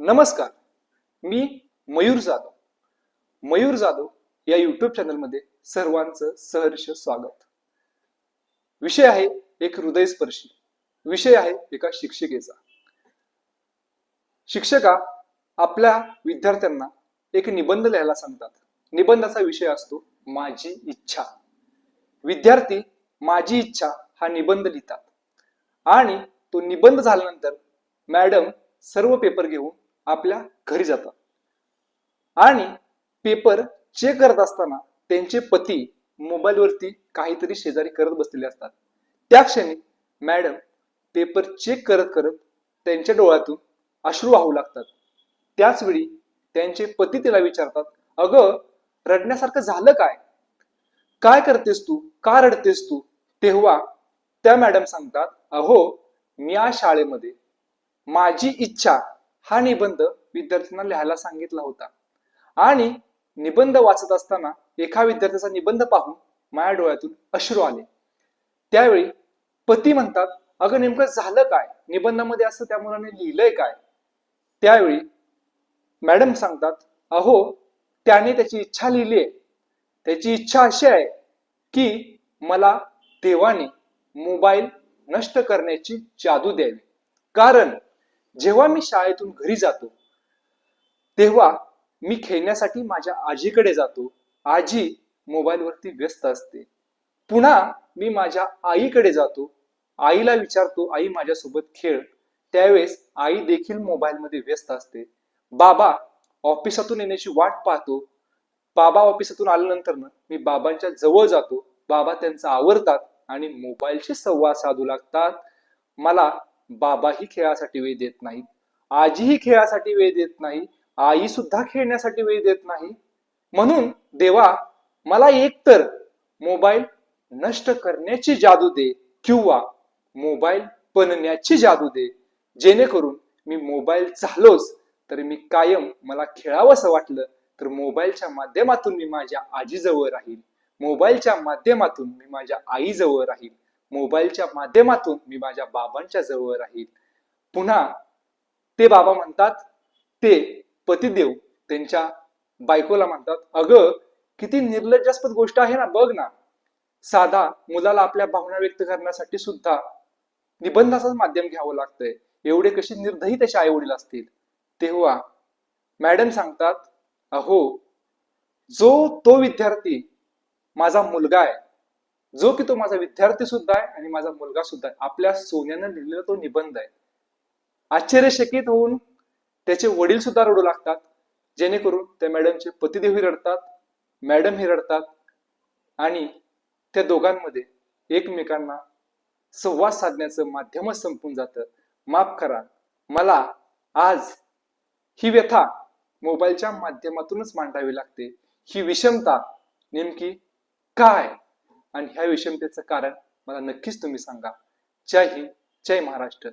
नमस्कार. मी मयूर जाधव. मयूर जाधव या युट्यूब चॅनलमध्ये सर्वांचं सहर्ष स्वागत. विषय आहे एक हृदयस्पर्शी विषय आहे एका शिक्षिकेचा. शिक्षका आपल्या विद्यार्थ्यांना एक निबंध लिहायला सांगतात. निबंधाचा विषय असतो माझी इच्छा. विद्यार्थी माझी इच्छा हा निबंध लिहितात आणि तो निबंध झाल्यानंतर मॅडम सर्व पेपर घेऊन आपल्या घरी जातात आणि पेपर चेक करत असताना त्यांचे पती मोबाईलवरती काहीतरी शेजारी करत बसलेले असतात. त्या क्षणी मॅडम पेपर चेक करत करत त्यांच्या डोळ्यातून अश्रू वाहू लागतात. त्याच वेळी त्यांचे पती तिला विचारतात, अगं रडण्यासारखं झालं काय? काय करतेस तू? का रडतेस तू? तेव्हा त्या मॅडम सांगतात, अहो मी आज शाळेमध्ये माझी इच्छा हा निबंध विद्यार्थ्यांना लिहायला सांगितला होता आणि निबंध वाचत असताना एका विद्यार्थ्याचा निबंध पाहून माझ्या डोळ्यातून अश्रू आले. त्यावेळी पती म्हणतात, अगं नेमकं झालं काय? निबंधामध्ये असं त्या मुलाने लिहिलंय काय? त्यावेळी मॅडम सांगतात, अहो त्याने त्याची इच्छा लिहिली आहे. त्याची इच्छा अशी आहे की मला देवाने मोबाईल नष्ट करण्याची जादू द्यावी. कारण जेव्हा मी शाळेतून घरी जातो तेव्हा मी खेळण्यासाठी माझ्या आजीकडे जातो. आजी मोबाईलवरती व्यस्त असते. पुन्हा मी माझ्या आईकडे जातो. आईला विचारतो, आई माझ्यासोबत खेळ. त्यावेळेस आई देखील मोबाईलमध्ये व्यस्त असते. बाबा ऑफिसातून येण्याची वाट पाहतो. बाबा ऑफिसातून आल्यानंतर मी बाबांच्या जवळ जातो. बाबा त्यांचं आवरतात आणि मोबाईलशी संवाद साधू लागतात. मला बाबाही खेळासाठी वेळ देत नाही, आजीही खेळासाठी वेळ देत नाही, आई सुद्धा खेळण्यासाठी वेळ देत नाही. म्हणून देवा मला एकतर मोबाईल नष्ट करण्याची जादू दे किंवा मोबाईल बनण्याची जादू दे, जेणेकरून मी मोबाईल झालोच तर मी कायम मला खेळावंसं वाटलं तर मोबाईलच्या माध्यमातून मी माझ्या आजीजवळ राहील, मोबाईलच्या माध्यमातून मी माझ्या आईजवळ राहील, मोबाईलच्या माध्यमातून मी माझ्या बाबांच्या जवळ राहील. पुन्हा ते बाबा म्हणतात, ते पतिदेव त्यांच्या बायकोला म्हणतात, अगं किती निर्लज्जास्पद गोष्ट आहे ना, बघ ना, साधा मुलाला आपल्या भावना व्यक्त करण्यासाठी सुद्धा निबंधाचं माध्यम घ्यावं लागतंय. एवढे कसे निर्दयी त्याचे आई वडील असतील. तेव्हा मॅडम सांगतात, अहो तो विद्यार्थी माझा मुलगा आहे, जो की तो माझा विद्यार्थी सुद्धा आहे आणि माझा मुलगा सुद्धा आहे. आपल्या सोन्यानं लिहिलेला तो निबंध आहे. आश्चर्यचकित होऊन त्याचे वडील सुद्धा रडू लागतात, जेणेकरून त्या मॅडमचे पतिदेवही रडतात, मॅडम ही रडतात आणि त्या दोघांमध्ये एकमेकांना संवाद साधण्याचं माध्यमच संपून जातं. माफ करा, मला आज ही व्यथा मोबाईलच्या माध्यमातूनच मांडावी लागते. ही विषमता नेमकी काय आणि ह्या विषमतेचं कारण मला नक्कीच तुम्ही सांगा. जय हिंद, जय महाराष्ट्र.